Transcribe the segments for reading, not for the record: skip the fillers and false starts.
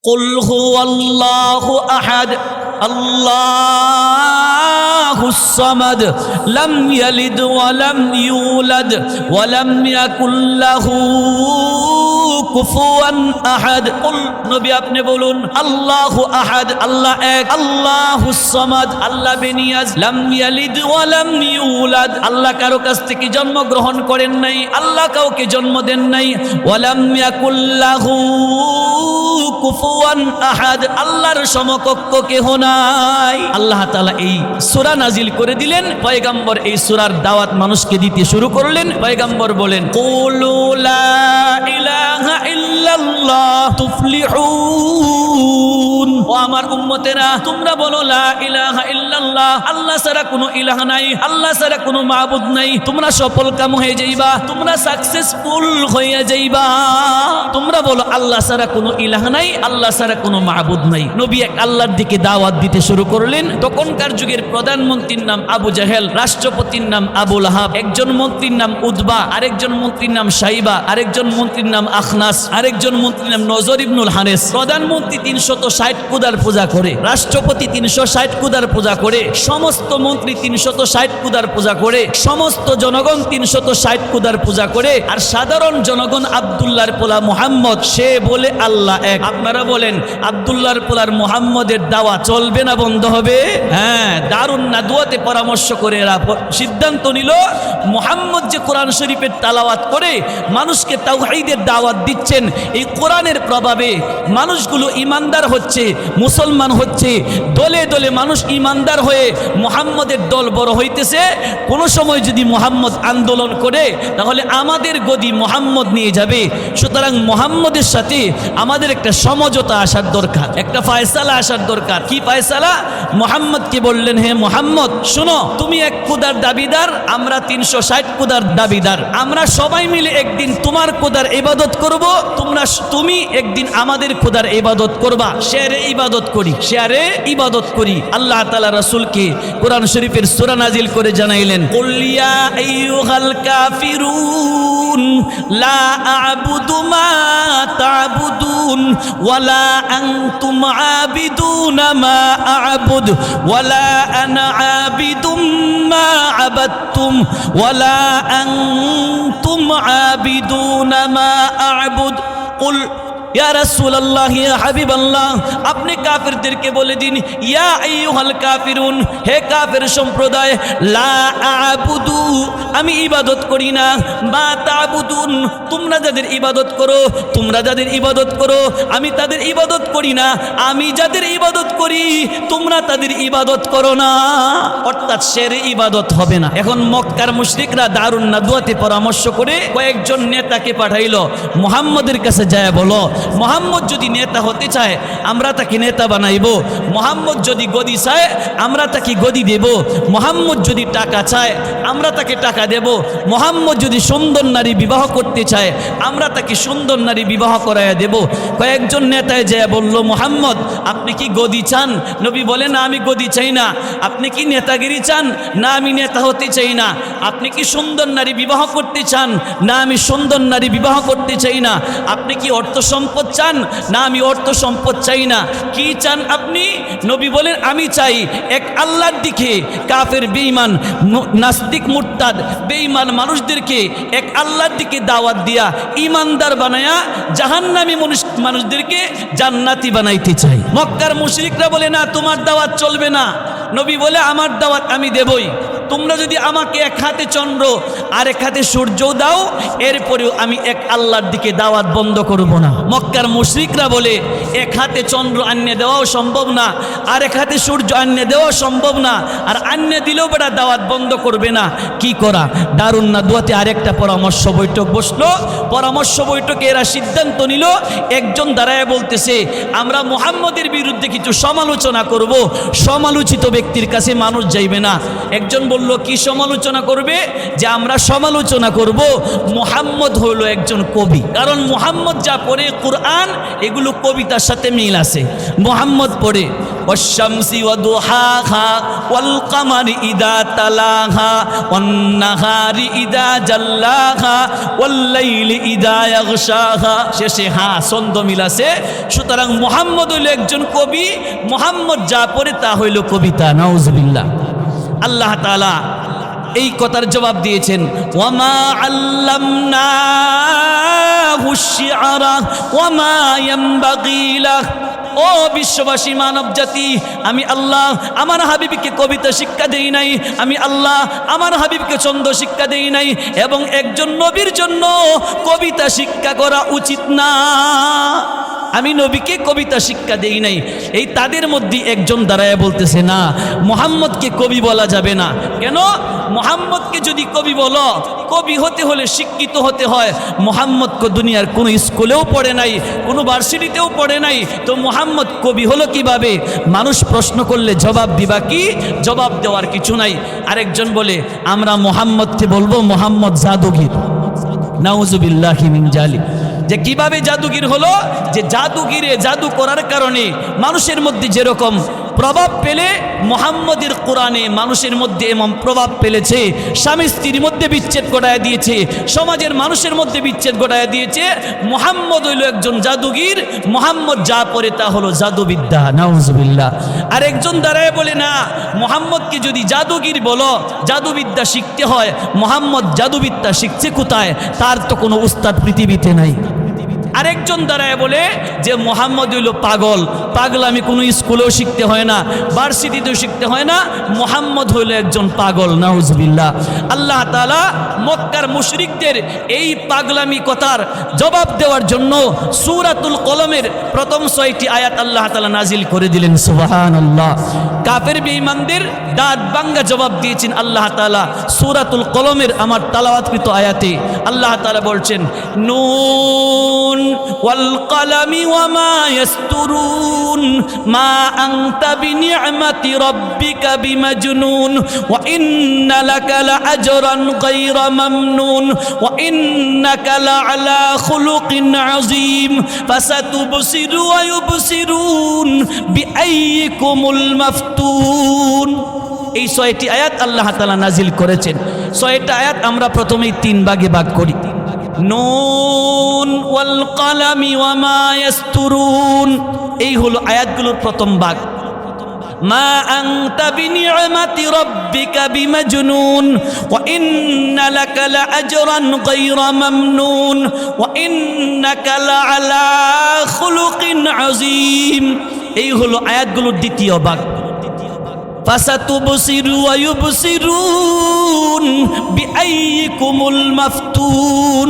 কুল হুয়াল্লাহু আহাদ আল্লাহুস সামাদ লাম ইয়ালিদ ওয়া লাম ইউলাদ ওয়া লাম ইয়াকুল লাহু কুফুয়ান আহাদ। কুল নবী আপনি বলুন আল্লাহু আহাদ, আল্লাহ এক, আল্লাহুস সামাদ, আল্লাহ বেনিয়াজ, লাম ইয়ালিদ ওয়া লাম ইউলাদ, আল্লাহ কারো কাছ থেকে জন্মগ্রহণ করেন নাই, আল্লাহ কাউকে জন্ম দেন নাই, ওয়া লাম ইয়াকুল লাহু কুফুয়ান আহাদ, আল্লাহর সমকক্ষ কেহ নাই। আল্লাহ তাআলা এই সূরা নাজিল করে দিলেন, পয়গম্বর এই সূরার দাওয়াত মানুষকে দিতে শুরু করলেন। পয়গম্বর বলেন কুলু লা ইলাহা ইল্লাল্লাহ তুফলিহুন, ও আমার উম্মতেরা তোমরা বলো লা ইলাহা ইল্লাল্লাহ, আল্লাহ ছাড়া কোনো ইলাহ নাই, আল্লাহ ছাড়া কোনো মাবুদ নাই, তোমরা সফল কাম হয়ে যাইবা, তোমরা সাকসেসফুল হয়ে যাইবা। তোমরা বলো আল্লাহ ছাড়া কোনো ইলাহ নাই, আল্লাহ ছাড়া কোনো মাবুদ নাই। নবী এক আল্লাহর দিকে দাওয়াত দিতে শুরু করলেন। তখনকার যুগের প্রধানমন্ত্রীর নাম আবু জাহেল, রাষ্ট্রপতির নাম আবু লাহাব, একজন মন্ত্রীর নাম উতবা, আরেকজন মন্ত্রীর নাম সাইবা, আরেকজন মন্ত্রীর নাম আখনাস, আরেকজন মন্ত্রীর নাম নজর ইবনুল হারেস। প্রধানমন্ত্রী 360 কুদার পূজা করে, রাষ্ট্রপতি 360 কুদার পূজা করে, সমস্ত মন্ত্রী 360 কুদার পূজা করে, সমস্ত জনগণ 360 কুদার পূজা করে। আর সাধারণ জনগণ আব্দুল্লাহর পোলা মুহাম্মদ, সে বলে আল্লাহ এক। আপনারা বলেন আব্দুল্লাহর পোলার মুহাম্মদের দাওয়া চলবে না বন্ধ হবে? হ্যাঁ, দারুন নাদওয়াতে পরামর্শ করে এরা সিদ্ধান্ত নিল মুহাম্মদ যে কোরআন শরীফের তালাওয়াত করে মানুষকে তাওহীদের দাওয়াত দিচ্ছেন, এই কোরআনের প্রভাবে মানুষগুলো ইমানদার হচ্ছে, মুসলমান হচ্ছে, দলে দলে মানুষ ইমানদার হয়ে মুহাম্মদের দল বড় হইতেছে। কোনো সময় যদি মুহাম্মদ আন্দোলন করে তাহলে আমাদের গদি মুহাম্মদ নিয়ে যাবে। সুতরাং মুহাম্মদের সাথে আমাদের একটা সমঝোতা আসার দরকার, একটা ফয়সালা আসার দরকার। কি ফয়সালা? মুহাম্মদকে বললেন, হে মুহাম্মদ শোনো, তুমি এক কুদার দাবিদার, আমরা 360 কুদার দাবিদার, আমরা সবাই মিলে একদিন তোমার কুদার ইবাদত করব, তুমি একদিন আমাদের খুদার ইবাদত করবা। শেরে ইবাদত করি, শেরে ইবাদত করি। আল্লাহ তাআলা রাসূলকে কোরআন শরীফের সূরা নাজিল করে জানাইলেন, কুল ইয়া আইয়ুহাল কাফিরুন লা আ'বুদু মা তা'বুদুন ওয়ালা আনতুম আবিদুনা মা আ'বুদু ওয়ালা আনা আবিদুম মা আবাদতুম ওয়ালা আনতুম আবিদুনা মা আ'বুদু। কুল ইয়া রাসূলুল্লাহ, ইয়া হাবিবাল্লাহ, আপনি কাফিরদেরকে বলে দিন, ইয়া আইয়ুহাল কাফিরুন, হে কাফের সম্প্রদায়, লা আ'বুদু, আমি ইবাদত করি না, মা তা'বুদুন, তোমরা যাদের ইবাদত করো, তোমরা যাদের ইবাদত করো, আমি তাদের ইবাদত করি না, আমি যাদের ইবাদত করি তোমরা তাদের ইবাদত করো না। অর্থাৎ শেরে ইবাদত হবে না। এখন মক্কার মুশরিকরা দারুন নাদওয়াতে পরামর্শ করে কয়েকজন নেতাকে পাঠাইলো, মুহাম্মদের কাছে যায় বলো, মুহাম্মদ যদি নেতা হতে চায় আমরা তাকে নেতা বানাইব, মুহাম্মদ যদি গদি চায় আমরা তাকে গদি দেব, মুহাম্মদ যদি টাকা চায় আমরা তাকে টাকা দেব, মুহাম্মদ যদি সুন্দর নারী বিবাহ করতে চায় আমরা তাকে সুন্দর নারী বিবাহ করাইয়া দেব। কয়েকজন নেতায় যায় বলল, মুহাম্মদ আপনি কি গদি চান? নবী বলেন, না আমি গদি চাই না। আপনি কি নেতাগিরি চান? না আমি নেতা হতে চাই না। আপনি কি সুন্দর নারী বিবাহ করতে চান? না আমি সুন্দর নারী বিবাহ করতে চাই না। আপনি কি অর্থ সম্পদ চান? না আমি অর্থ সম্পদ চাই না। কি চান আপনি? নবী বলেন, আমি চাই এক আল্লাহর দিকে কাফের বেঈমান নাস্তিক মুরতাদ বেঈমান মানুষদেরকে এক আল্লাহর দিকে দাওয়াত দিয়া ইমানদার বানায়া জাহান্নামী মানুষদেরকে জান্নাতি বানাইতে চাই। মক্কার মুশরিকরা বলে, না তোমার দাওয়াত চলবে না। নবী বলে, আমার দাওয়াত আমি দেবই। তোমরা যদি আমাকে এক হাতে চন্দ্র আর এক হাতে সূর্যও দাও, এরপরেও আমি এক আল্লাহর দিকে দাওয়াত বন্ধ করব না। মক্কার মুশরিকরা বলে, এক হাতে চন্দ্র আন্নে দেওয়াও সম্ভব না, আর এক হাতে সূর্য আন্নে দেওয়াও সম্ভব না, আর আন্নে দিলেও বেটা দাওয়াত বন্ধ করবে না। কি করা? দারুন নাদওয়াতে আরেকটা পরামর্শ বৈঠক বসলো। পরামর্শ বৈঠকে এরা সিদ্ধান্ত নিল, একজন দাঁড়ায় বলতেছে, আমরা মুহাম্মদের বিরুদ্ধে কিছু সমালোচনা করব, সমালোচিত ব্যক্তির কাছে মানুষ যাইবে না। একজন বলল কি সমালোচনা করবে? যে আমরা সমালোচনা করব মুহাম্মদ হলো একজন কবি, কারণ মুহাম্মদ যা পড়ে কুরআন এগুলো কবিতার সাথে মিল আছে। মুহাম্মদ পড়ে ওয়াশ-শামসি ওয়াদুহাহা ওয়াল কামারি ইদা তালাহা ওয়ান নাহারি ইদা জাল্লাহা ওয়াল লাইলি ইদা ইয়াগশাহা, শেষে ছন্দ মিল আছে। সুতরাং মুহাম্মদ হইল একজন কবি, মুহাম্মদ যা পড়ে তা হইল কবিতা। নাউজুবিল্লাহ। আল্লাহ তাআলা এই কথার জবাব দিয়েছেন, ওয়ামা আল্লামনাহু শি'রা ওয়ামা ইয়ানবাগী লাহু। ও বিশ্ববাসী মানব জাতি, আমি আল্লাহ আমার হাবিবকে কবিতা শিক্ষা দেই নাই, আমি আল্লাহ আমার হাবিবকে ছন্দ শিক্ষা দেই নাই, এবং একজন নবীর জন্য কবিতা শিক্ষা করা উচিত না। আমি নবীকে কবিতা শিক্ষা দেই নাই। এই তাদের মধ্যে একজন দাঁড়ায় বলতেছে, না, মুহাম্মদকে কবি বলা যাবে না। কেন? মুহাম্মদকে যদি কবি বলো, কবি হতে হলে শিক্ষিত হতে হয়। মুহাম্মদকে দুনিয়ার কোনো স্কুলেও পড়ে নাই, কোনো ভার্সিটিতেও পড়ে নাই, তো মুহাম্মদ কবি হলো কিভাবে? মানুষ প্রশ্ন করলে জবাব দিবা কি? জবাব দেওয়ার কিছু নাই। আরেকজন বলে, আমরা মুহাম্মদকে বলবো মুহাম্মদ জাদুগির। নাউজুবিল্লাহি মিন জালিক। যে কিভাবে জাদুগির হলো? যে জাদুগিরে জাদু করার কারণে মানুষের মধ্যে যেরকম প্রভাব পেলে মুহাম্মদের কোরআনে মানুষের মধ্যে এমন প্রভাব ফেলেছে, স্বামী স্ত্রীর মধ্যে বিচ্ছেদ ঘটায় দিয়েছে, সমাজের মানুষের মধ্যে বিচ্ছেদ ঘটায় দিয়েছে। মুহাম্মদ হইল একজন জাদুগির, মুহাম্মদ যা পড়ে তা হলো জাদুবিদ্যা। নাউজুবিল্লাহ। আর একজন দাঁড়ায় বলে, না, মুহাম্মদকে যদি জাদুগির বলো, জাদুবিদ্যা শিখতে হয়, মুহাম্মদ জাদুবিদ্যা শিখছে কোথায়? তার তো কোনো উস্তাদ পৃথিবীতে নাই। আরেকজন দাঁড়ায় বলে যে মুহাম্মদ হইল পাগল, পাগলামি কোনো স্কুলেও শিখতে হয় না, ভার্সিটিতেও শিখতে হয় না, মুহাম্মদ হইল একজন পাগল। নাউজুবিল্লাহ। আল্লাহ তাআলা মক্কার মুশরিকদের এই পাগলামি কথার জবাব দেওয়ার জন্য সূরাতুল কলমের প্রথম 6টি আয়াত আল্লাহ তাআলা নাজিল করে দিলেন। সুবহানাল্লাহ। কাফের বেঈমানদের দাঁত ভাঙ্গা জবাব দিয়েছেন আল্লাহ তাআলা সূরাতুল কলমের আমার তেলাওয়াতকৃত আয়াতে। আল্লাহ তাআলা বলছেন, নুন ওয়াল কলামি ওয়ামা ইয়াসতুরুন মা আনতা বিনি'মাতি রাব্বিকা বিমাজনুন ওয়া ইন্না লাকা লাআজরান গায়রা মামনুন ওয়া ইন্নাকা লাআলা খুলুকিন আযীম ফাসাতুবসিরু ওয়া ইউবসিরুন বিআইয়িকুমুল মাফতুন। এই 6টি আয়াত আল্লাহ তাআলা নাজিল করেছেন। 6টা আয়াত আমরা প্রথমেই 3 ভাগে ভাগ করি। নুন ওয়াল কলামি ওয়ামা ইয়াসতুরুন, এই হলো আয়াতগুলোর প্রথম ভাগ। মা আনতা বিনি'মাতি রাব্বিকা বিমাজনুন ওয়া ইন্না লাকা লাআজরান গায়রা মামনুন ওয়া ইন্নাকা লাআলা খুলুকিন আযীম, এই হলো আয়াতগুলোর দ্বিতীয় ভাগ। ফাসাতুবসিরু ওয়া ইউবসিরুন বিআইয়িকুমুল মাফতুন,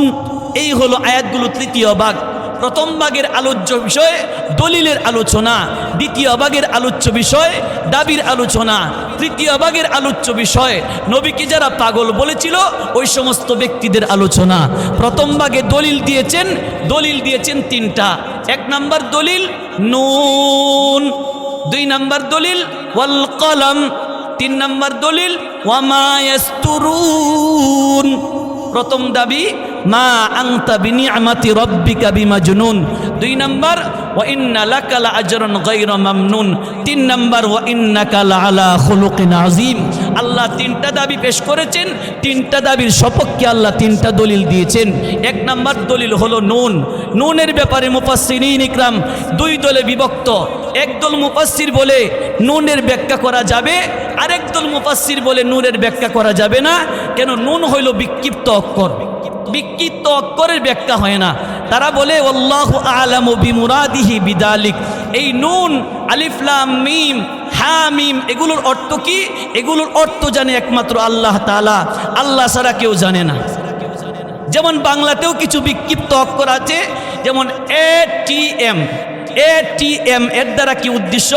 এই হলো আয়াতগুলোর তৃতীয় ভাগ। প্রথম ভাগের আলোচ্য বিষয় দলিলের আলোচনা, দ্বিতীয় ভাগের আলোচ্য বিষয় দাবির আলোচনা, তৃতীয় ভাগের আলোচ্য বিষয় নবীকে যারা পাগল বলেছিল ওই সমস্ত ব্যক্তিদের আলোচনা। প্রথম ভাগে দলিল দিয়েছেন 3টা। 1 নম্বর দলিল নুন, 2 নম্বর দলিল ওয়াল কলম, 3 নম্বর দলিল ওয়ামা ইয়াসতুরুন। প্রথম দাবি মা আনতা বিনি'মাতি রাব্বিকা বিমাজনুন, 2 নম্বর ওয়া ইন্না লাকা লাআজরান গায়রা মামনুন, 3 নম্বর ওয়া ইন্নাকা লাআলা খুলুকিন আযীম। আল্লাহ 3টা দাবি পেশ করেছেন। 3টা দাবির সপক্ষে আল্লাহ 3টা দলিল দিয়েছেন। 1 নম্বর দলিল হলো নুন। নুনের ব্যাপারে মুফাসসিরিন ইকরাম 2 দলে বিভক্ত। একদল মুফাসসির বলে নুনের ব্যাখ্যা করা যাবে, আরেক দল মুফাসসির বলে নুনের ব্যাখ্যা করা যাবে না। কেন? নুন হইল বিক্ষিপ্ত অক্ষর, বিক্ষিপ্ত অক্ষরের ব্যাখ্যা হয় না। তারা বলে আল্লাহু আ'লামু বিমুরাদিহি বিদালিক, এই নুন, আলিফ লাম মিম, হা মিম, এগুলোর অর্থ কি? এগুলোর অর্থ জানে একমাত্র আল্লাহ তাআলা, আল্লাহ ছাড়া কেউ জানে না। যেমন বাংলাতেও কিছু বিক্ষিপ্ত অক্ষর আছে, যেমন ATM, ATM এর দ্বারা কি উদ্দেশ্য?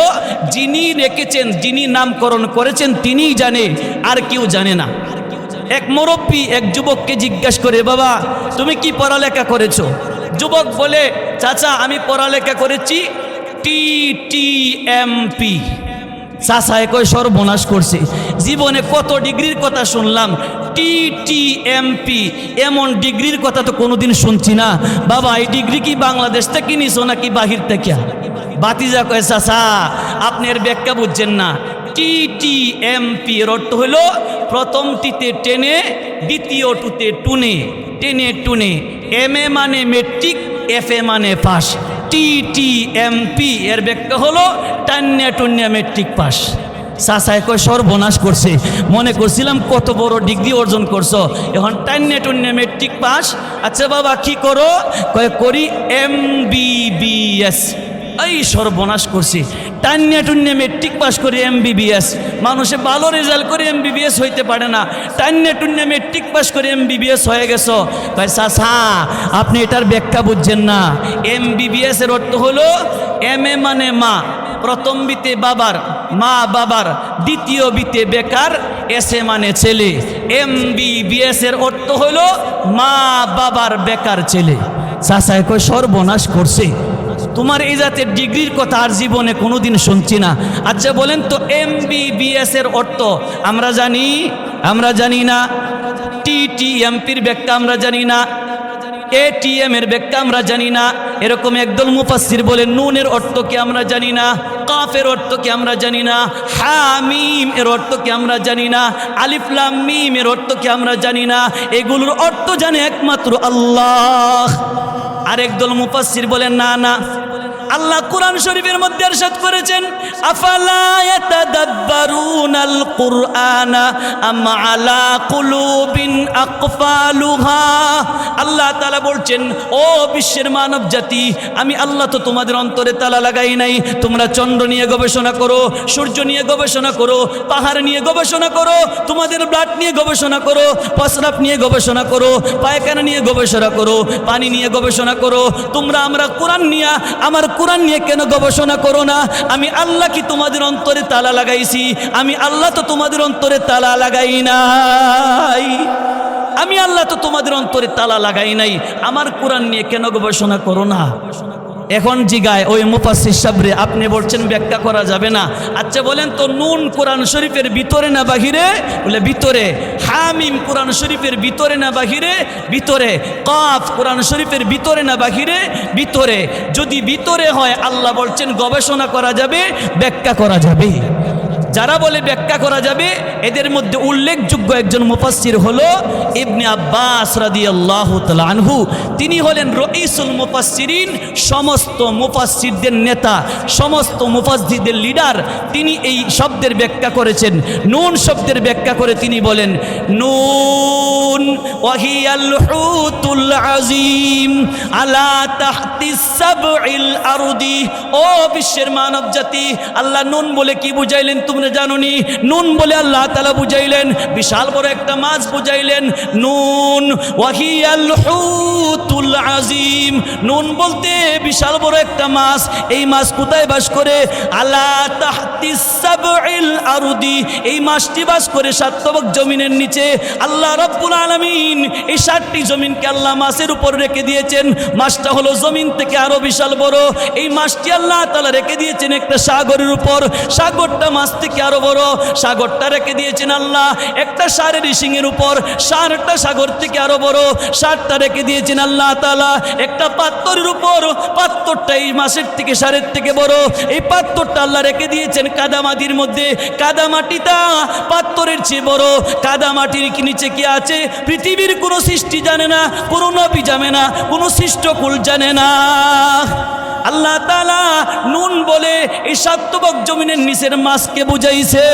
যিনি রেখেছেন, যিনি নামকরণ করেছেন তিনিই জানে, আর কেউ জানে না। এক মুরব্বী এক যুবককে জিজ্ঞাসা করে, বাবা তুমি কি পড়ালেখা করেছো? যুবক বলে, চাচা আমি পড়ালেখা করেছি TTMP, চাচায় কয় সর্বনাশ করছে। জীবনে কত ডিগ্রির কথা শুনলাম, TTMP এমন ডিগ্রির কথা তো কোনোদিন শুনছি না। বাবা এই ডিগ্রি কি বাংলাদেশ থেকে নিছো নাকি বাহির থেকে? বাতিজা কয় চাচা আপনি এর ব্যাখ্যা বুঝছেন না। TTMP এর অর্থ হলো প্রথম টিতে টেনে, দ্বিতীয় টুতে টুনে, টেনে টুনে। MA মানে মেট্রিক, FA মানে পাস। TTMP এর ব্যাখ্যা হলো টান্যা টুন্যা মেট্রিক পাস। চাচায় কয় সর্বনাশ করছে, মনে করছিলাম কত বড় ডিগ্রি অর্জন করছো, এখন টান্যা টুন্যা মেট্রিক পাস। আচ্ছা বাবা কি করো? কয় করি MBBS। এই সর্বনাশ করছি, টান্যা টুন্যা মেট্রিক পাস করে MBBS। মানুষে ভালো রেজাল্ট করে MBBS হইতে পারে না, টান্যা টুন্যা মেট্রিক পাস করে MBBS হয়ে গেছো। কয় চাচা আপনি এটার ব্যাখ্যা বুঝছেন না। MBBS এর অর্থ হলো MA মানে মা, প্রথম বিতে বাবার, মা বাবার, দ্বিতীয় বিতে বেকার, SA মানে ছেলে। MBBS এর অর্থ হলো মা বাবার বেকার ছেলে। চাচায় কয় সর্বনাশ করছে, তোমার এই জাতের ডিগ্রির কথা আর জীবনে কোনোদিন শুনছি না। আচ্ছা বলেন তো MBBS এর অর্থ আমরা জানি? আমরা জানি না। TTMPর ব্যাখ্যা আমরা জানি না, ATM এর ব্যাখ্যা আমরা জানি না। এরকম একদল মুফাসসির বলেন নুনের অর্থ কি আমরা জানি না, কাফের অর্থ কি আমরা জানি না, হামিম এর অর্থ কি আমরা জানি না, আলিফ লাম মিম এর অর্থ কি আমরা জানি না। এগুলোর অর্থ জানে একমাত্র আল্লাহ। আরেকদল মুফাসসির বলেন না না, আল্লাহ কুরআন শরীফের মধ্যে ইরশাদ করেছেন আফালা ইয়াতাদাব্বারুনাল কুরআনা আম আলা কুলুবিন আকফালুহা। আল্লাহ তাআলা বলছেন ও বিশ্বের মানব জাতি, আমি আল্লাহ তো তোমাদের অন্তরে তালা লাগাই নাই। তোমরা চন্দ্র নিয়ে গবেষণা করো, সূর্য নিয়ে গবেষণা করো, পাহাড় নিয়ে গবেষণা করো, তোমাদের ব্লাড নিয়ে গবেষণা করো, প্রস্রাব নিয়ে গবেষণা করো, পায়খানা নিয়ে গবেষণা করো, পানি নিয়ে গবেষণা করো। তোমরা আমরা কোরআন নিয়ে, আমার কোরআন নিয়ে কেন গবেষণা করো না? আমি আল্লাহ কি তোমাদের অন্তরে তালা লাগাইছি? আমি আল্লাহ তো তোমাদের অন্তরে তালা লাগাই নাই। আমি আল্লাহ তো তোমাদের অন্তরে তালা লাগাই নাই। আমার কোরআন নিয়ে কেন গবেষণা করো না? এখন জিগায় ওই মুফাসসির সাহেবরে, আপনি বলছেন ব্যাখ্যা করা যাবে না। আচ্ছা বলেন তো নুন কোরআন শরীফের ভিতরে না বাহিরে? বলে ভিতরে। হামিম কোরআন শরীফের ভিতরে না বাহিরে? ভিতরে। কাফ কোরআন শরীফের ভিতরে না বাহিরে? ভিতরে। যদি ভিতরে হয় আল্লাহ বলছেন গবেষণা করা যাবে, ব্যাখ্যা করা যাবে। যারা বলে ব্যাখ্যা করা যাবে এদের মধ্যে উল্লেখযোগ্য একজন মুফাসসির হলো ইবনে আব্বাস রাদিয়াল্লাহু তাআলা আনহু। তিনি হলেন রঈসুল মুফাসসিরিন, সমস্ত মুফাসসিরদের নেতা, সমস্ত মুফাসসিরদের লিডার। তিনি এই শব্দের ব্যাখ্যা করেছেন। নুন শব্দের ব্যাখ্যা করে তিনি বলেন নুন ওয়াহিয়াল হুতুল আযীম আলা তাহতিস সাবইল আরদি। ও বিশ্বের মানব জাতি, আল্লাহ নুন বলে কি বুঝাইলেন তোমরা জানোনি? নুন বলে আল্লাহ তাআলা বুঝাইলেন বিশাল বড় একটা মাছ বুঝাইলেন। নুন ওয়াহিয়াল হুতুল আযীম, নুন বলতে বিশাল বড় একটা মাছ। এই মাছ কোথায় বাস করে? আলা তাহতিস সাবইল আরদি, এই মাছটি বাস করে 7 তবক জমিনের নিচে। আল্লাহ রাব্বুল আলামিন এই 7টি জমিনকে আল্লাহ মাছের উপর রেখে দিয়েছেন। মাছটা হলো জমিন থেকে আরো বিশাল বড়। এই মাছটি আল্লাহ তাআলা রেখে দিয়েছেন একটা সাগরের উপর। সাগরটা মাছ থেকে আরো বড়। সাগরটা রেখে দিয়েছেন আল্লাহ একটা ষাঁড়ের শিংয়ের উপর। ষাঁড়টা সাগর থেকে আরো বড়। ষাঁড়টা রেখে দিয়েছেন আল্লাহ তাআলা একটা পাত্রের উপর। পাত্রটা এই মাছের থেকে ষাঁড়ের থেকে বড়। এই পাত্রটা আল্লাহ রেখে দিয়েছেন কাদামাটির মধ্যে। কাদামাটিটা পাত্রের চেয়ে বড়। কাদামাটির নিচে কি আছে পৃথিবীর কোনো সৃষ্টি জানে না, কোনো নবী জানে না, কোনো সৃষ্টকুল জানে না। আল্লাহ তাআলা নুন বলে এই 7 তবক জমিনের নিচের মাছকে বুঝাইছে।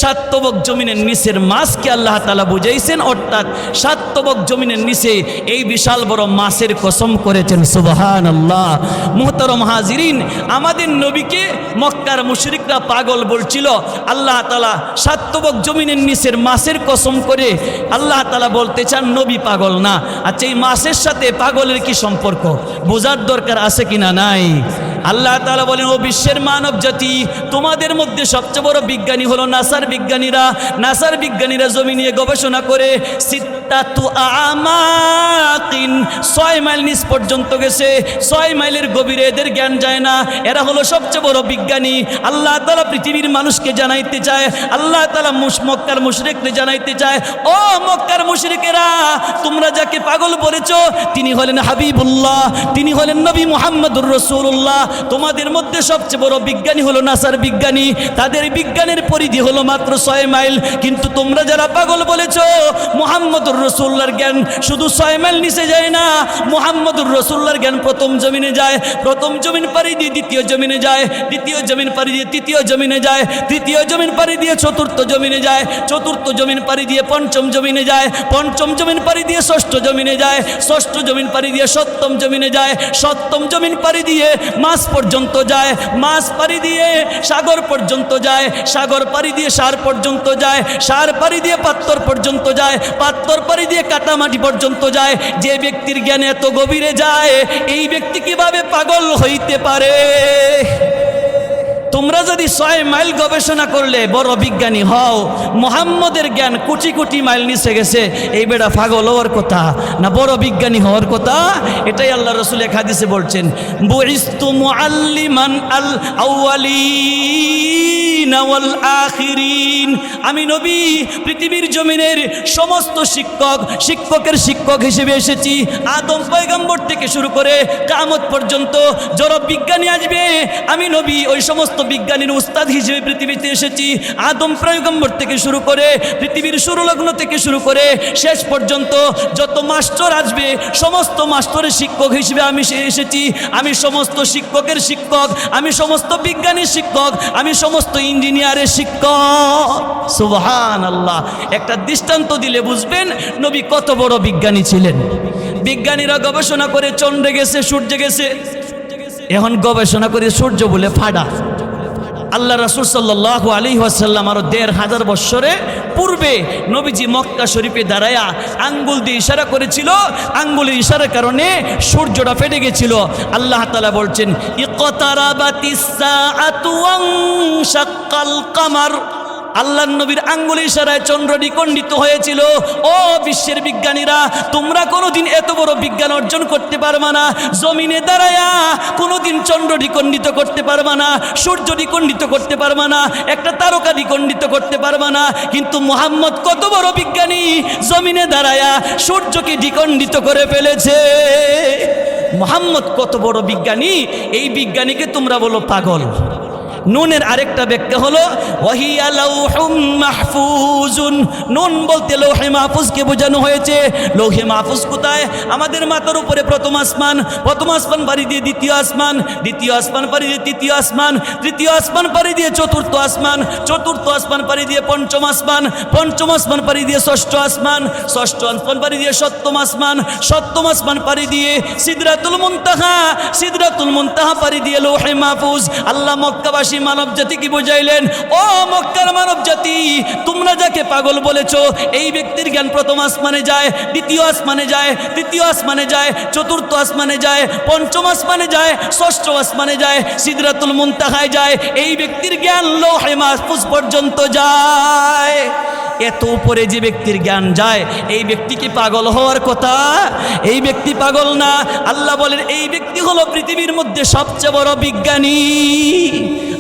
7 তবক জমিনের নিচের মাছকে আল্লাহ তাআলা বুঝাইছেন, অর্থাৎ 7 তবক জমিনের নিচে এই বিশাল বড় মাছের কসম করেছেন। সুবহানাল্লাহ। মুহতারাম হাজিরিন, আমাদের নবীকে মক্কার মুশরিকরা পাগল বলছিল। আল্লাহ তাআলা 7 তবক জমিনের নিচের মাছের কসম করে আল্লাহ তাআলা বলতে চান নবী পাগল না। আচ্ছা এই মাছের সাথে পাগলের কি সম্পর্ক বোঝার দরকার আছে কিনা? নাই। আল্লাহ তাআলা বলেন ও বিশ্বের মানব জাতি, তোমাদের মধ্যে সবচেয়ে বড় বিজ্ঞানী হলো নাসার বিজ্ঞানীরা। নাসার বিজ্ঞানীরা জমি নিয়ে গবেষণা করে সিত্তাতু আমাকিন, 6 মাইল নিচ পর্যন্ত গেছে। 6 মাইলের গভীরে এদের জ্ঞান যায় না। এরা হলো সবচেয়ে বড় বিজ্ঞানী। আল্লাহ তাআলা পৃথিবীর মানুষকে জানাইতে চায়, আল্লাহ তাআলা মক্কার মুশরিকদের জানাইতে চায়, ও মক্কার মুশরিকেরা, তোমরা যাকে পাগল বলেছো তিনি হলেন হাবিবুল্লাহ, তিনি হলেন নবী মুহাম্মদুর রাসূলুল্লাহ। তোমাদের মধ্যে সবচেয়ে বড় বিজ্ঞানী হলো নাসার বিজ্ঞানী, তাদের বিজ্ঞানের পরিধি হলো মাত্র 6 মাইল। কিন্তু তোমরা যারা পাগল বলেছো, মুহাম্মদুর রাসূলুল্লাহর জ্ঞান শুধু 6 মাইল নিচে যায় না, মুহাম্মদুর রাসূলুল্লাহর জ্ঞান প্রথম জমিনে যায়, প্রথম জমিন পাড়ি দিয়ে দ্বিতীয় জমিনে যায়, দ্বিতীয় জমিন পাড়ি দিয়ে তৃতীয় জমিনে যায়, তৃতীয় জমিন পাড়ি দিয়ে চতুর্থ জমিনে যায়, চতুর্থ জমিন পাড়ি দিয়ে পঞ্চম জমিনে যায়, পঞ্চম জমিন পাড়ি দিয়ে ষষ্ঠ জমিনে যায়, ষষ্ঠ জমিন পাড়ি দিয়ে সপ্তম জমিনে যায়, সপ্তম জমিন পাড়ি দিয়ে মাছ পর্যন্ত যায়, মাছ পাড়ি দিয়ে সাগর পর্যন্ত যায়, সাগর পাড়ি দিয়ে সার পর্যন্ত যায়, সার পাড়ি দিয়ে পাত্তর পর্যন্ত যায়, পাত্তর পাড়ি দিয়ে কাটামাটি পর্যন্ত যায়। যে ব্যক্তির জ্ঞান এত গভীরে যায়, এই ব্যক্তি কিভাবে পাগল হইতে পারে? তোমরা যদি 6 মাইল গবেষণা করলে বড় বিজ্ঞানী হও, মুহাম্মদের জ্ঞান কোটি কোটি মাইল নিচে গেছে, এই বেটা পাগল হওয়ার কথা না বড় বিজ্ঞানী হওয়ার কথা? এটাই আল্লাহ রাসূল এক হাদিসে বলছেন, বুইস্তু মুআল্লিমান আল আউয়ালিন ওয়াল আখিরিন, আমি নবী পৃথিবীর জমিনের সমস্ত শিক্ষকের শিক্ষক হিসেবে এসেছি। আদম পয়গম্বর থেকে শুরু করে কিয়ামত পর্যন্ত যারা বিজ্ঞানী আসবে, আমি নবী ওই সমস্ত বিজ্ঞানীর উস্তাদ হিসেবে পৃথিবীতে এসেছি। আদম পয়গম্বর থেকে শুরু করে পৃথিবীর শুরু লগ্ন থেকে শুরু করে শেষ পর্যন্ত যত মাস্টার আসবে, সমস্ত মাস্টারের শিক্ষক হিসেবে আমি এসেছি। আমি সমস্ত শিক্ষকের শিক্ষক, আমি সমস্ত বিজ্ঞানীর শিক্ষক, আমি সমস্ত ইঞ্জিনিয়ারের শিক্ষক। সুবহানাল্লাহ। একটা দৃষ্টান্ত দিলে বুঝবেন নবী কত বড় বিজ্ঞানী ছিলেন। বিজ্ঞানীরা গবেষণা করে চন্দ্রে গেছে, সূর্যে গেছে, এখন গবেষণা করে সূর্য বলে ফাডা। আল্লাহ রাসূল সাল্লাল্লাহু আলাইহি ওয়াসাল্লাম আরো 1500 বছরে পূর্বে নবীজি মক্কা শরীফে দাঁড়ায়া আঙ্গুল দিয়ে ইশারা করেছিল, আঙ্গুলের ইশারার কারণে সূর্যটা ফেটে গেছিল। আল্লাহ তাআলা বলছেন, ইকতারাবাতিস সাআতু ওয়ানশাক্কাল কামার, আল্লাহর নবীর আঙ্গুলের ইশারায় চন্দ্র দ্বিখণ্ডিত হয়েছিল। ও বিশ্বের বিজ্ঞানীরা, তোমরা কোনোদিন এত বড় বিজ্ঞান অর্জন করতে পারবা না। জমিনে দাঁড়ায়া কোনোদিন চন্দ্র দ্বিখণ্ডিত করতে পারবা না, সূর্য দ্বিখণ্ডিত করতে পারবা না, একটা তারকা দ্বিখণ্ডিত করতে পারবা না। কিন্তু মুহাম্মদ কত বড় বিজ্ঞানী, জমিনে দাঁড়ায়া সূর্যকে দ্বিখণ্ডিত করে ফেলেছে। মুহাম্মদ কত বড় বিজ্ঞানী, এই বিজ্ঞানীকে তোমরা বলো পাগল। নুনের আরেকটা ব্যাখ্যা হলো ওয়াহিয়া লাউহুম মাহফুজুন, নুন বলতে লৌহে মাহফুজকে বোঝানো হয়েছে। লৌহে মাহফুজ কোথায়? আমাদের মাথার উপরে প্রথম আসমান, প্রথম আসমান পাড়ি দিয়ে দ্বিতীয় আসমান, দ্বিতীয় আসমান পাড়ি দিয়ে তৃতীয় আসমান, তৃতীয় আসমান পাড়ি দিয়ে চতুর্থ আসমান, চতুর্থ আসমান পাড়ি দিয়ে পঞ্চম আসমান, পঞ্চম আসমান পাড়ি দিয়ে ষষ্ঠ আসমান, ষষ্ঠ আসমান পাড়ি দিয়ে সপ্তম আসমান, সপ্তম আসমান পাড়ি দিয়ে সিদরাতুল মুনতাহা, সিদরাতুল মুনতাহা পাড়ি দিয়ে লৌহে মাহফুজ। আল্লাহ মক্কাবাসী মানব জাতিকে বুঝাইলেন, ও মক্কার মানব জাতি, তোমরা যাকে পাগল বলেছো, এই ব্যক্তির জ্ঞান প্রথম আসমানে যায়, দ্বিতীয় আসমানে যায়, তৃতীয় আসমানে যায়, চতুর্থ আসমানে যায়, পঞ্চম আসমানে যায়, ষষ্ঠ আসমানে যায়, সিদরাতুল মুনতাহায় যায়। এই ব্যক্তির জ্ঞান লৌহে মাহফুজ পর্যন্ত যায়। এত উপরে যে ব্যক্তির জ্ঞান যায়, এই ব্যক্তি কি পাগল হওয়ার কথা? এই ব্যক্তি পাগল না। আল্লাহ বলেন, এই ব্যক্তি হলো পৃথিবীর মধ্যে সবচেয়ে বড় বিজ্ঞানী।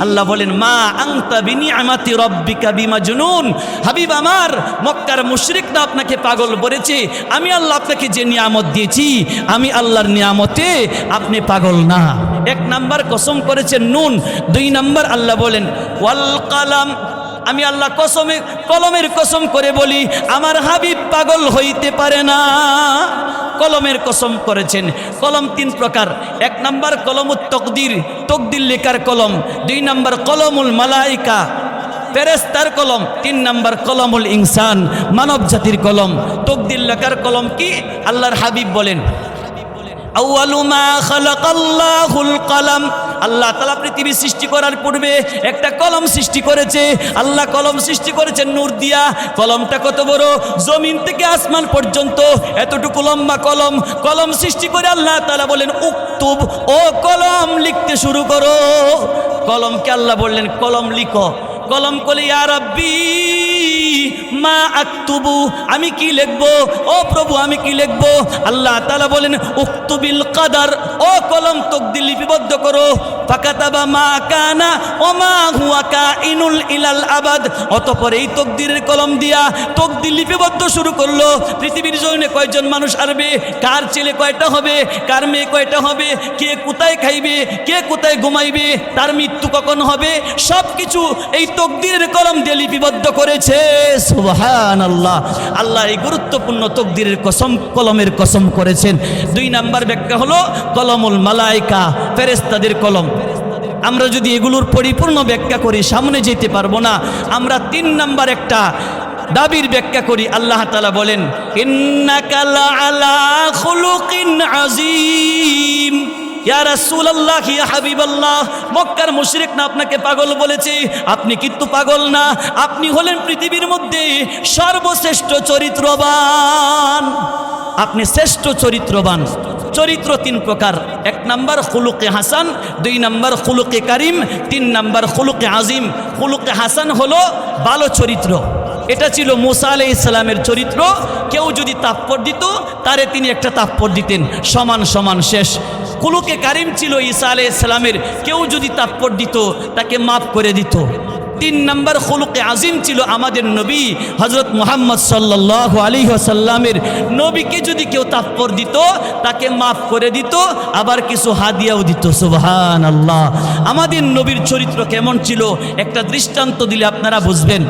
আল্লাহ বলেন, মা আনতা বিনিআমাতি রাব্বিকা বিমাজনুন, হাবিব আমার, মক্কার মুশরিকরা আপনাকে পাগল বলেছে, আমি আল্লাহ আপনাকে যে নিয়ামত দিয়েছি, আমি আল্লাহর নিয়ামতে আপনি পাগল না। 1 নাম্বার কসম করেছেন নুন। 2 নাম্বার আল্লাহ বলেন ওয়াল কালাম, আমি আল্লাহ কলমের কসম করে বলি, আমার হাবিব পাগল হইতে পারে না। কলমের কসম করেছেন। কলম 3 প্রকার। 1 নাম্বার কলমুত তকদির, তকদির লেখার কলম। 2 নাম্বার কলমুল মালাইকা, ফেরেশতার কলম। 3 নাম্বার কলমুল ইনসান, মানব জাতির কলম। তকদির লেখার কলম কি? আল্লাহর হাবিব বলেন, আউয়ালু মা খালাকাল্লাহুল কলম, আল্লাহ তাআলা পৃথিবী সৃষ্টি করার পূর্বে একটা কলম সৃষ্টি করেছে। আল্লাহ কলম সৃষ্টি করেছেন নূর দিয়া। কলমটা কত বড়? জমিন থেকে আসমান পর্যন্ত এতটুকু লম্বা কলম। কলম সৃষ্টি করে আল্লাহ তাআলা বলেন, উক্তুব, ও কলম লিখতে শুরু করো। কলমকে আল্লাহ বললেন, কলম লিখো। কলম কলে ইয়া রাব্বি মা আক্তুবু, আমি কি লিখবো ও প্রভু আমি কি লিখবো? আল্লাহ তাআলা বলেন উক্তুবিল কদর, ও কলম তকদির লিপিবদ্ধ করো। ফাকাতাবা মা কানা ওয়া মা হুয়া কাইনুল ইলাল আবাদ, অতঃপর এই তকদিরের কলম দিয়া তকদির লিপিবদ্ধ শুরু করলো। পৃথিবীর জমিনে কয়জন মানুষ আসবে, কার ছেলে কয়টা হবে, কার মেয়ে কয়টা হবে, কে কোথায় খাইবে, কে কোথায় ঘুমাইবে, তার মৃত্যু কখন হবে, সব কিছু এই তকদিরের কলম দিয়ে লিপিবদ্ধ করেছে। সুবহানাল্লাহ। আল্লাহ এই গুরুত্বপূর্ণ তকদিরের কসম, কলমের কসম করেছেন। 2 নাম্বার ব্যাখ্যা হলো কলমুল মালায়েকা, ফেরেশতাদের কলম। আমরা যদি এগুলোর পরিপূর্ণ ব্যাখ্যা করি সামনে যেতে পারবো না। আমরা 3 নাম্বার একটা দাবির ব্যাখ্যা করি। আল্লাহ তাআলা বলেন ইন্নাকা লাআলা খুলুকিন আযীম। ইয়া রাসূলুল্লাহ, ইয়া হাবিবাল্লাহ, মক্কার মুশরিকরা আপনাকে পাগল বলেছে, আপনি কিন্তু পাগল না, আপনি হলেন পৃথিবীর মধ্যে সর্বশ্রেষ্ঠ চরিত্রবান, আপনি শ্রেষ্ঠ চরিত্রবান। চরিত্র 3 প্রকার। 1 নাম্বার খুলুকে হাসান, 2 নাম্বার খুলুকে কারিম, 3 নাম্বার খুলুকে আজিম। খুলুকে হাসান হলো ভালো চরিত্র। এটা ছিল মুসা আলাইহিস সালামের চরিত্র। কেউ যদি তাপ্পড় দিত তারে তিনি একটা তাপ্পড় দিতেন, সমান সমান শেষ। খুলুকে কারিম ছিল ঈসা আলাইহিস সালামের, কেউ যদি তাপ্পড় দিত তাকে মাফ করে দিত। 3 নাম্বার খুলুকে আজিম ছিল আমাদের নবী হযরত মুহাম্মদ সাল্লাল্লাহু আলাইহি ওয়াসাল্লামের। নবীকে যদি কেউ তাপ্পড় দিত তাকে মাফ করে দিত, আবার কিছু হাদিয়াও দিত। সুবহানাল্লাহ। আমাদের নবীর চরিত্র কেমন ছিল একটা দৃষ্টান্ত দিলে আপনারা বুঝবেন।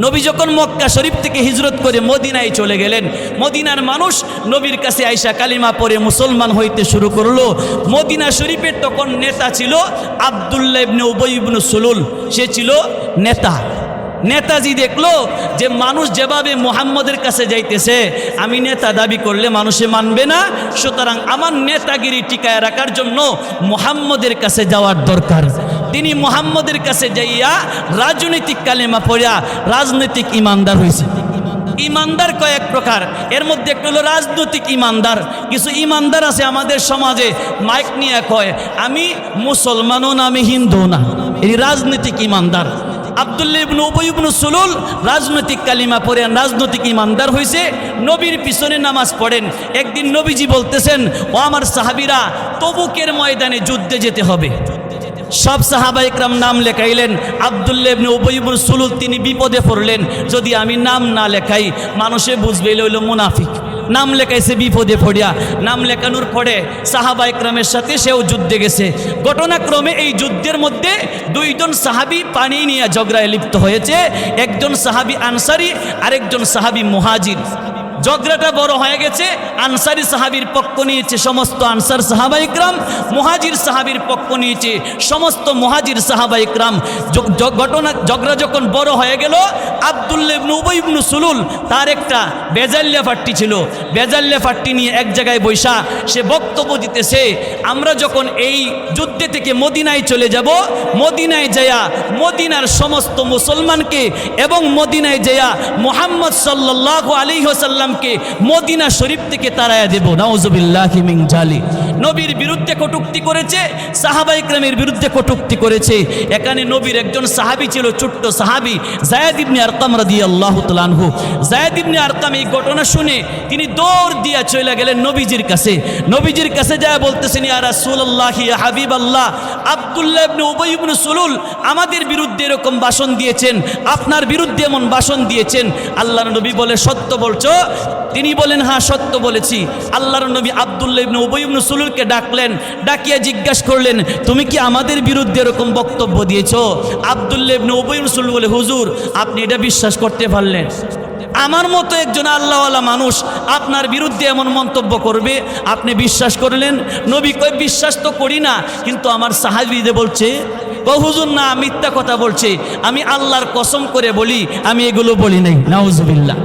নবী যখন মক্কা শরীফ থেকে হিজরত করে মদিনায় চলে গেলেন, মদিনার মানুষ নবীর কাছে আইসা কালিমা পড়ে মুসলমান হইতে শুরু করলো। মদিনা শরীফের তখন নেতা ছিল আব্দুল্লাহ ইবনে উবাই ইবনে সুলুল, সে ছিল নেতা। নেতাজি দেখলো যে মানুষ যেভাবে মুহাম্মদের কাছে যাইতেছে, আমি নেতা দাবি করলে মানুষে মানবে না, সুতরাং আমার নেতাগিরি টিকায় রাখার জন্য মুহাম্মদের কাছে যাওয়ার দরকার। তিনি মুহাম্মদের কাছে যাইয়া রাজনৈতিক কালেমা পড়িয়া রাজনৈতিক ইমানদার হয়েছে। ইমানদার কয়েক প্রকার, এর মধ্যে একটা হলো রাজনৈতিক ইমানদার। কিছু ইমানদার আছে আমাদের সমাজে মাইক নিয়ে কয় আমি মুসলমানও না আমি হিন্দু না, এই রাজনৈতিক ইমানদার। আব্দুল্লাহ ইবনে উবাই ইবনে সুলুল রাজনৈতিক কালিমা পড়ে রাজনৈতিক ইমানদার হয়েছে, নবীর পিছনে নামাজ পড়েন। একদিন নবীজি বলতেছেন, ও আমার সাহাবীরা, তবুকের ময়দানে যুদ্ধে যেতে হবে। সব সাহাবা ইকরাম নাম লেখাইলেন। আব্দুল্লাহ ইবনে উবাই ইবনে সুলুল তিনি বিপদে পড়লেন, যদি আমি নাম না লেখাই মানুষে বুঝবে হইল মুনাফিক। নাম লেখাইছে বিপদে পড়িয়া। নাম লেখানোর পরে সাহাবা ইকরামের সাথে সেও যুদ্ধে গেছে। ঘটনাক্রমে এই যুদ্ধের মধ্যে 2 জন সাহাবী পানি নিয়ে ঝগড়ায় লিপ্ত হয়েছে। একজন সাহাবী আনসারী, আরেকজন সাহাবী মুহাজির। ঝগড়াটা বড় হয়ে গেছে। আনসারি সাহাবীর পক্ষ নিয়েছে সমস্ত আনসার সাহাবা ইকরাম, মুহাজির সাহাবীর পক্ষ নিয়েছে সমস্ত মুহাজির সাহাবা ইকরাম। ঝগড়া যখন বড় হয়ে গেল, আব্দুল্লাহ ইবনে উবাই ইবনে সুলুল তার একটা বেজাল্লা ফাট্টি ছিল, বেজাল্লা ফাট্টি নিয়ে এক জায়গায় বৈশা সে বক্তব্য দিতেছে, আমরা যখন এই যুদ্ধে থেকে মদিনায় চলে যাব, মদিনায় যায়া মদিনার সমস্ত মুসলমানকে এবং মদিনায় যায়া মুহাম্মদ সাল্লাল্লাহু আলাইহি ওয়াসাল্লাম মদিনা শরীফ থেকে তাড়ায়া দেব। নাউজুবিল্লাহি মিন জালিক। নবীর বিরুদ্ধে কটূক্তি করেছে, সাহাবা ইকরামের বিরুদ্ধে কটূক্তি করেছে। এখানে নবীর একজন সাহাবী ছিল, ছোট্ট সাহাবী যায়েদ ইবনে আরকাম রাদিয়াল্লাহু তাআলা আনহু। যায়েদ ইবনে আরকাম এই ঘটনা শুনে তিনি দৌড় দিয়া চলে গেলেন নবীজির কাছে। নবীজির কাছে যায় বলতেছেন, ইয়া রাসূলুল্লাহ, ইয়া হাবিবাল্লাহ, আব্দুল্লাহ ইবনে উবাই ইবনে সুলুল আমাদের বিরুদ্ধে এরকম ভাষণ দিয়েছেন, আপনার বিরুদ্ধে এমন ভাষণ দিয়েছেন। আল্লাহর নবী বলে, সত্য বলছো? তিনি বলেন, হ্যাঁ সত্য বলেছি। আল্লাহর নবী আব্দুল্লাহ ইবনে উবাই ইবনে সুলুলকে ডাকলেন, ডাকিয়া জিজ্ঞাসা করলেন, তুমি কি আমাদের বিরুদ্ধে এরকম বক্তব্য দিয়েছো? আব্দুল্লাহ ইবনে উবাই ইবনে সুলুল বলে, হুজুর আপনি এটা বিশ্বাস করতে পারলেন? আমার মতো একজন আল্লাহওয়ালা মানুষ আপনার বিরুদ্ধে এমন মন্তব্য করবে, আপনি বিশ্বাস করলেন? নবী কয়, বিশ্বাস তো করি না, কিন্তু আমার সাহাবীদের বলছে, হুজুর না মিথ্যা কথা বলছে, আমি আল্লাহর কসম করে বলি আমি এগুলো বলি নাই। নাউজুবিল্লাহ।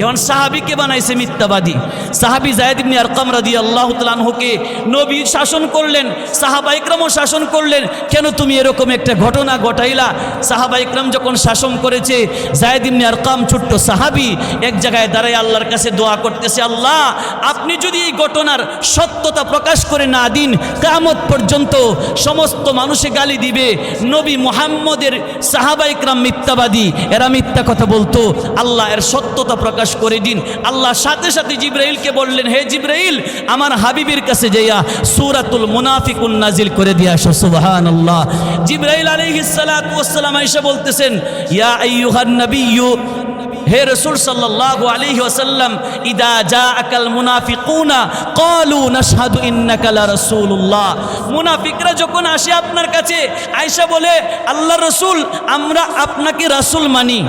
এখন সাহাবীকে বানাইছে মিথ্যাবাদী। সাহাবী যায়েদ ইবনে আরকাম রাদিয়াল্লাহু তাআলা আনহুকে নবী শাসন করলেন, সাহাবা ইকরামও শাসন করলেন, কেন তুমি এরকম একটা ঘটনা ঘটাইলা? সাহাবা ইকরাম যখন শাসন করেছে, যায়েদ ইবনে আরকাম ছোট্ট সাহাবী এক জায়গায় দাঁড়ায় আল্লাহর কাছে দোয়া করতেছে, আল্লাহ আপনি যদি এই ঘটনার সত্যতা প্রকাশ করে না দিন, কিয়ামত পর্যন্ত সমস্ত মানুষে গালি দিবে নবী মুহাম্মদের সাহাবা ইকরাম মিথ্যাবাদী, এরা মিথ্যা কথা বলতো, আল্লাহ এর সত্যতা প্রকাশ করে দিন। আল্লাহ সাথে সাথে জিবরাইলকে বললেন, হে জিবরাইল আমার হাবিবের কাছে যাইয়া সূরাতুল মুনাফিকুন নাজিল করে দিয়ে আসো। সুবহানাল্লাহ। জিবরাইল আলাইহিস সালাতু ওয়াস সালাম আয়েশা বলতেছেন, ইয়া আইয়ুহান নাবিয়্যু, হে রাসূল সাল্লাল্লাহু আলাইহি ওয়াসাল্লাম, ইদা জাআকাল মুনাফিকুনা ক্বালু নাশহাদু ইন্নাকা লা রাসূলুল্লাহ। মুনাফিকরা যখন আসে আপনার কাছে, আয়েশা বলে, আল্লাহর রাসূল আমরা আপনাকে রাসূল মানি।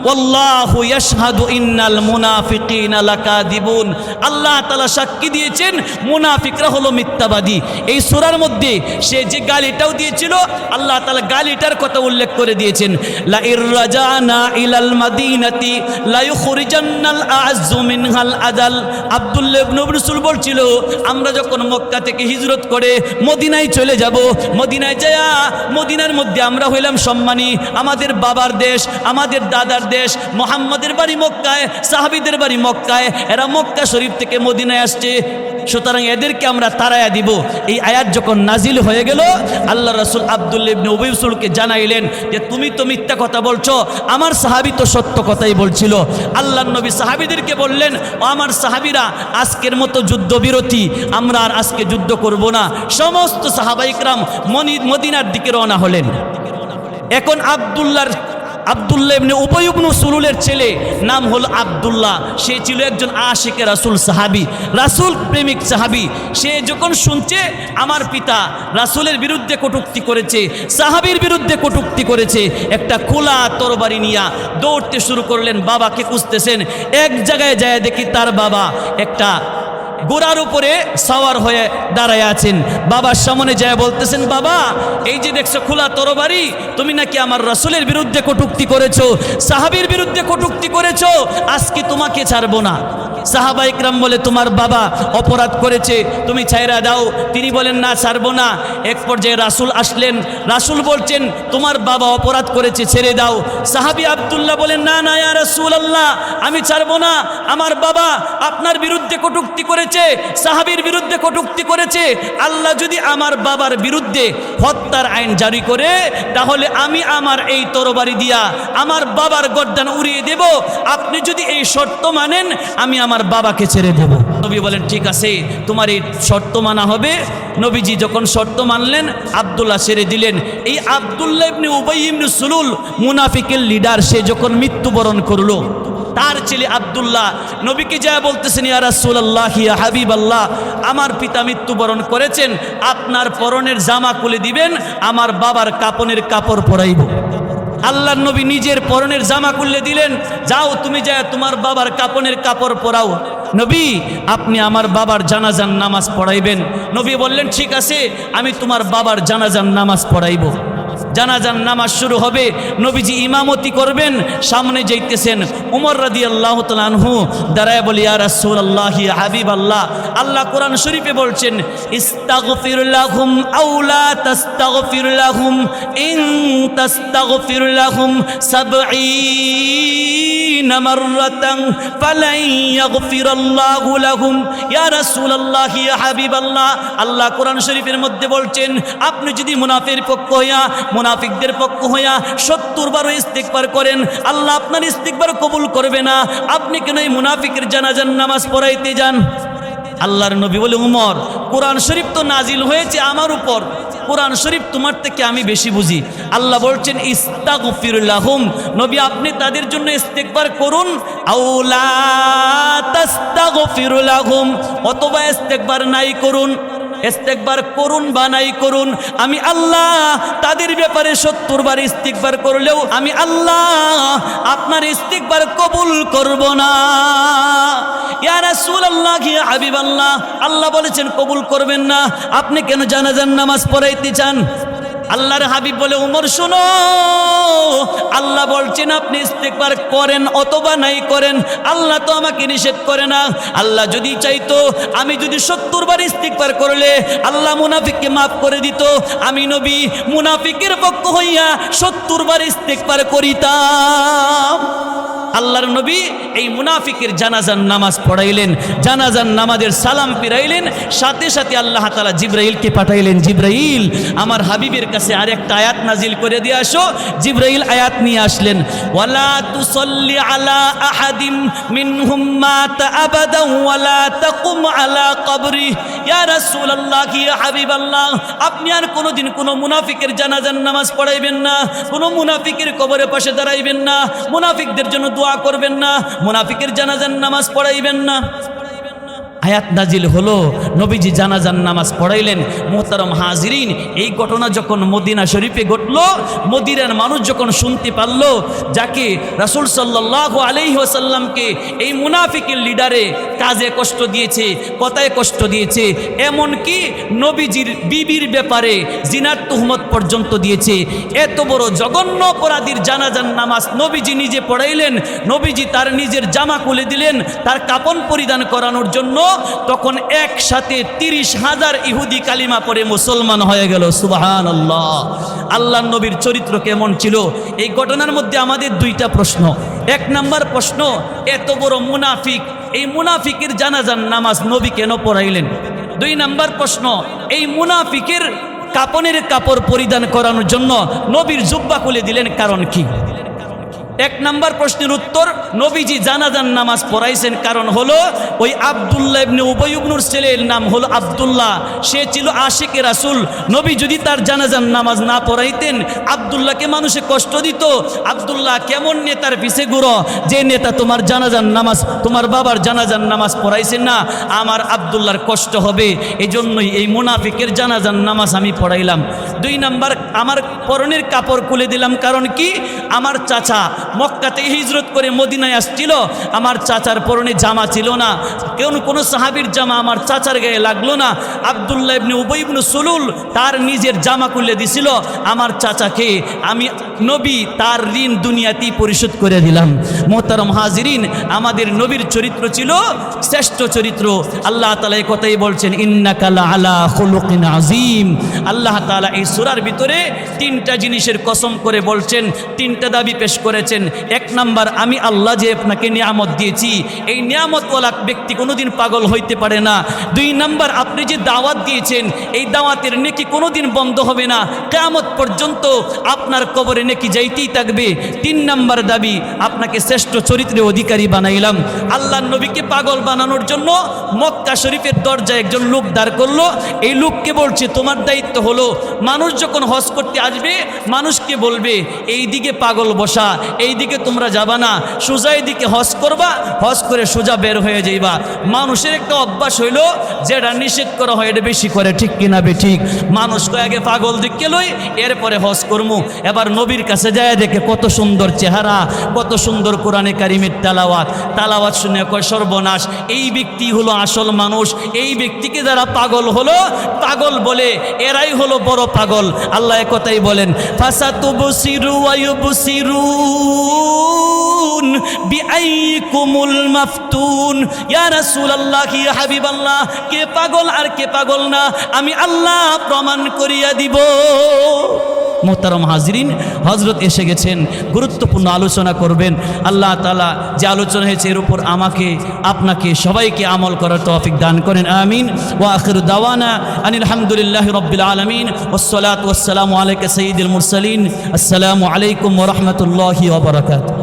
ওয়াল্লাহু ইয়াশহাদু ইন্নাল মুনাফিকিনা লাকাযিবুন। আল্লাহ তাআলা সাক্ষী দিয়েছেন মুনাফিকরা হলো মিথ্যাবাদী। এই সূরার মধ্যে সে যে গালিটাও দিয়েছিল, আল্লাহ তাআলা গালিটার কথা উল্লেখ করে দিয়েছেন, লা ইরজানা ইলাল মাদিনাতি লা ইখরিজান্নাল আ'আজ্জু মিনহাল আযাল। আব্দুল্লাহ ইবনে রাসূল বলছিল, আমরা যখন মক্কা থেকে হিজরত করে মদিনায় চলে যাব, মদিনায় যায়া মদিনার মধ্যে আমরা হইলাম সম্মানী, আমাদের বাবার দেশ, আমাদের দাদার দেশ, মুহাম্মাদের বাড়ি মক্কায়, সাহাবীদের বাড়ি মক্কায়, এরা মক্কা শরীফ থেকে মদিনায় আসছে, সুতরাং এদেরকে আমরা তাড়ায়া দিব। এই আয়াত যখন নাজিল হয়ে গেল, আল্লাহ রাসূল আব্দুল্লাহ ইবনে উবাই রাসূলকে জানাইলেন যে তুমি তো মিথ্যা কথা বলছো, আমার সাহাবী তো সত্য কথাই বলছিল। আল্লাহর নবী সাহাবীদেরকে বললেন, ও আমার সাহাবীরা, আজকের মতো যুদ্ধবিরতি, আমরা আর আজকে যুদ্ধ করব না। সমস্ত সাহাবা ইকরাম মদিনার দিকে রওনা হলেন। এখন আব্দুল্লাহ ইবনে উবাই ইবনে সুলুলের ছেলে নাম হলো আব্দুল্লাহ, সে ছিল একজন আশিকে রাসূল সাহাবী, রাসূল প্রেমিক সাহাবী। সে যখন শুনছে আমার পিতা রাসূলের বিরুদ্ধে কটূক্তি করেছে, সাহাবীর বিরুদ্ধে কটূক্তি করেছে, একটা খোলা তরবারি নিয়ে দৌড়তে শুরু করলেন, বাবাকে খুঁজতেছেন। এক জায়গায় যায় দেখি তার বাবা একটা গোড়ার উপরে সাওয়ার হয়ে দাঁড়ায় আছেন। বাবার সামনে যায় বলতেছেন, বাবা এই যে দেখছো খোলা তরবারি, তুমি নাকি আমার রাসূলের বিরুদ্ধে কটূক্তি করেছো, সাহাবীর বিরুদ্ধে কটূক্তি করেছো, আজকে তোমাকে ছাড়বো না। সাহাবা ইকরাম বলে, তোমার বাবা অপরাধ করেছে, তুমি ছাইরা দাও। তিনি বলেন, না ছাড়বো না। এক পর্যায়ে রাসূল আসলেন, রাসূল বলছেন, তোমার বাবা অপরাধ করেছে, ছেড়ে দাও। সাহাবী আব্দুল্লাহ বলেন, না না ইয়া রাসূলুল্লাহ, আমি ছাড়বো না, আমার বাবা আপনার বিরুদ্ধে কটূক্তি করেছে, সাহাবীর বিরুদ্ধে কটূক্তি করেছে। আল্লাহ যদি আমার বাবার বিরুদ্ধে হত্যার আইন জারি করে, তাহলে আমি আমার এই তরবারি দিয়া আমার বাবার গর্দান উড়িয়ে দেব। আপনি যদি এই শর্ত মানেন, আমি আমার বাবাকে ছেড়ে দেব। নবী বলেন, ঠিক আছে, তোমার এই শর্ত মানা হবে। নবীজি যখন শর্ত মানলেন, আব্দুল্লাহ ছেড়ে দিলেন। এই আব্দুল্লাহ ইবনে উবাই ইবনে সুলুল মুনাফিকের লিডার, সে যখন মৃত্যুবরণ করলো, তার ছেলে আব্দুল্লাহ নবীকে যা বলতেছেন, ইয়া রাসূলুল্লাহ, ইয়া হাবিবাল্লাহ, আমার পিতা মৃত্যুবরণ করেছেন, আপনার পরনের জামা খুলে দিবেন, আমার বাবার কাপনের কাপড় পরাইব। আল্লাহর নবী নিজের পরনের জামা খুলে দিলেন, যাও তুমি যা তোমার বাবার কাপনের কাপড় পরাও। নবী আপনি আমার বাবার জানাজার নামাজ পড়াইবেন। নবী বললেন, ঠিক আছে, আমি তোমার বাবার জানাজার নামাজ পড়াইব। জানাজার নামাজ শুরু হবে, নবীজি ইমামতি করবেন, সামনে যাইতেছেন। উমর রাদিয়াল্লাহু তাআলা আনহু দাঁড়ায় বলি, ইয়া রাসূলুল্লাহ, ইয়া হাবিবাল্লাহ, আল্লাহ কোরআন শরীফে বলছেন, ইস্তাগফির লাহুম আও লা তাস্তাগফির লাহুম ইন তাস্তাগফির লাহুম ৭০ মাররাতান ফালান ইয়াগফিরাল্লাহু লাহুম। ইয়া রাসূলুল্লাহ, ইয়া হাবিবাল্লাহ, আল্লাহ কোরআন শরীফের মধ্যে বলছেন, আপনি যদি মুনাফিকের পক্ষ হইয়া, মুনাফিকদের পক্ষ হইয়া ৭০ বার ইস্তিগফার করেন, আল্লাহ আপনার ইস্তিগফার কবুল করবে না। আপনি কেন এই মুনাফিকের জানাজার নামাজ পড়াইতে যান? আল্লাহর নবী বলে, উমর, কোরআন শরীফ তো নাজিল হয়েছে আমার উপর, কোরআন শরীফ তোমার থেকে আমি বেশি বুঝি। আল্লাহ বলছেন, ইস্তাগফির লাহুম, নবী আপনি তাদের জন্য ইস্তিগফার করুন, আও লা তাস্তাগফির লাহুম, অথবা ইস্তিগফার নাই করুন। ইস্তিগফার করুন বা নাই করুন, আমি আল্লাহ তাদের ব্যাপারে ৭০ বার ইস্তিগফার করলেও আমি আল্লাহ আপনার ইস্তিগফার কবুল করব না। ইয়া রাসূলুল্লাহ, ইয়া হাবিবাল্লাহ, আল্লাহ বলেছেন কবুল করবেন না, আপনি কেন জানাজার নামাজ পড়াইতে চান? আল্লাহর হাবিব বলে উমর শোনো, আল্লাহ বলছেন আপনি ইস্তেগফার করেন অথবা নাই করেন, আল্লাহ তো আমাকে নিষেধ করে না। আল্লাহ যদি চাইতো আমি যদি 70 বার ইস্তেগফার করলে আল্লাহ মুনাফিককে মাফ করে দিত, আমি নবী মুনাফিকের পক্ষ হইয়া 70 বার ইস্তেগফার করিতাম। আল্লাহর নবী এই মুনাফিকের জানাজার নামাজ পড়াইলেন, জানাজার নামাজের সালাম ফিরাইলেন, সাথে সাথে আল্লাহ তাআলা জিবরাইলকে পাঠাইলেন, জিবরাইল আমার হাবিবের কাছে আরেকটা আয়াত নাজিল করে দিয়ে আসো। জিবরাইল আয়াত নিয়ে আসলেন, ওয়ালা তুসাল্লি আলা আহাদিম মিনহুম মাতা আবাদা ওয়ালা তাকুম আলা কবরি। ইয়া রাসূলুল্লাহ, ইয়া হাবিবাল্লাহ, আপনি আর কোনোদিন কোনো মুনাফিকের জানাজার নামাজ পড়াইবেন না, কোনো মুনাফিকের কবরের পাশে দাঁড়াইবেন না, মুনাফিকদের জন্য দোয়া করবেন না, মুনাফিকের জানাজার নামাজ পড়াইবেন না। আয়াত নাজিল হলো, নবীজি জানাজার নামাজ পড়াইলেন। মুহতারাম হাজিরিন, এই ঘটনা যখন মদিনা শরীফে ঘটল, মদিনার মানুষ যখন শুনতে পারল যাকে রাসূল সাল্লাল্লাহু আলাইহি ওয়াসাল্লামকে এই মুনাফিকের লিডারে কাজে কষ্ট দিয়েছে, কথায় কষ্ট দিয়েছে, এমনকি নবীজির বিবির ব্যাপারে জিনার তুহমত পর্যন্ত দিয়েছে, এত বড় জঘন্য অপরাধীর জানাজার নামাজ নবীজি নিজে পড়াইলেন। নবীজি তার নিজের জামা খুলে দিলেন তার কাপন পরিধান করানোর জন্য। তখন একসাথে 30,000 ইহুদি কালিমা পড়ে মুসলমান হয়ে গেল। সুবহানাল্লাহ। আল্লাহর নবীর চরিত্র কেমন ছিল? এই ঘটনার মধ্যে আমাদের দুইটা প্রশ্ন। এক নাম্বার প্রশ্ন, এত বড় মুনাফিক, এই মুনাফিকের জানাজার নামাজ নবী কেন পড়াইলেন? 2 নাম্বার প্রশ্ন, এই মুনাফিকের কাপনের কাপড় পরিধান করানোর জন্য নবীর জুব্বা খুলে দিলেন, কারণ কি? 1 নাম্বার প্রশ্নের উত্তর, নবীজি জানাজার নামাজ পড়াইছেন কারণ হলো ওই আব্দুল্লাহ ইবনে উবাই ইবনুর ছেলের নাম হলো আব্দুল্লাহ, সে ছিল আশিকে রাসূল। নবী যদি তার জানাজার নামাজ না পড়াইতেন, আব্দুল্লাহকে মানুষে কষ্ট দিত। আব্দুল্লাহ কেমন নেতার পিছে ঘুরো, যে নেতা তোমার জানাজার নামাজ, তোমার বাবার জানাজার নামাজ পড়াইছেন না, আমার আব্দুল্লাহর কষ্ট হবে। এই জন্যই এই মুনাফিকের জানাজার নামাজ আমি পড়াইলাম। 2 নাম্বার, আমার পরনের কাপড় খুলে দিলাম, কারণ কি? আমার চাচা মক্কা থেকে হিজরত করে মদিনায় আসছিল, আমার চাচার পরনে জামা ছিল না, কোনো সাহাবীর জামা আমার চাচার গায়ে লাগলো না। আব্দুল্লাহ ইবনে উবাই ইবনে সুলুল তার নিজের জামা খুলে দিছিল আমার চাচাকে, আমি নবী তার ঋণ দুনিয়াতেই পরিশোধ করে দিলাম। মুহতারাম হাজিরিন, আমাদের নবীর চরিত্র ছিল শ্রেষ্ঠ চরিত্র। আল্লাহ তাআলা এই কথাই বলছেন, ইন্নাকা লাআলা খুলুকিন আযীম। আল্লাহ তাআলা এই সূরার ভিতরে 3টা জিনিসের কসম করে বলছেন, 3টা দাবি পেশ করেছেন। 1 নাম্বার, আমি আল্লাহ যে আপনাকে নিয়ামত দিয়েছি, এই নিয়ামতওয়ালা ব্যক্তি কোনোদিন পাগল হইতে পারে না। 2 নাম্বার, আপনি যে দাওয়াত দিয়েছেন, এই দাওয়াতের নেকি কোনোদিন বন্ধ হবে না, কিয়ামত পর্যন্ত আপনার কবরে নেকি যাইতেই থাকবে। 3 নাম্বার দাবি, আপনাকে শ্রেষ্ঠ চরিত্রের অধিকারী বানাইলাম। আল্লাহর নবীকে পাগল বানানোর জন্য মক্কা শরীফের দরজায় একজন লোক দাঁড় করলো। এই লোককে বলছে, তোমার দায়িত্ব হলো মানুষ যখন হজ করতে আসবে, মানুষকে বলবে এই দিকে পাগল বসা, এই দিকে তোমরা যাবা না, সোজা দিকে হজ করবা, হজ করে সোজা বের হয়ে যাইবা। মানুষের একটা অভ্যাস হইলো যেটা নিষেধ করা হয় এটা বেশি করে, ঠিক কিনা বে ঠিক? মানুষকে আগে পাগল দিকে লই, এরপরে হজ করমু। এবার নবীর কাছে যায় দেখে কত সুন্দর চেহারা, কত সুন্দর কোরআনে কারিমের তালাওয়াত শুনে কয় সর্বনাশ, এই ব্যক্তি হলো আসল মানুষ। এই ব্যক্তিকে যারা পাগল হলো, পাগল বলে, এরাই হলো বড় পাগল। আল্লাহ একথাই বলেন, ফাসাতুবসিরু ওয়া ইউবসিরুন বিআইকুমুল মাফতুন। ইয়া রাসূলুল্লাহ, ইয়া হাবিবাল্লাহ, কে পাগল আর কে পাগল না আমি আল্লাহ প্রমাণ করিয়া দিব। মোহতারম হাজরিন, হজরত এসে গেছেন, গুরুত্বপূর্ণ আলোচনা করবেন। আল্লাহ তাআলা যে আলোচনা হয়েছে এর উপর আমাকে, আপনাকে, সবাইকে আমল করার তৌফিক দান করেন, আমিন। ওয়া আখিরু দাওয়ানা আনিল হামদুলিল্লাহি রাব্বিল আলামিন ওয়াসসালাতু ওয়াসসালামু আলাইকা সাইয়্যিদুল মুরসালিন। আসসালামু আলাইকুম ওয়া রাহমাতুল্লাহি ওয়া বারাকাতুহু।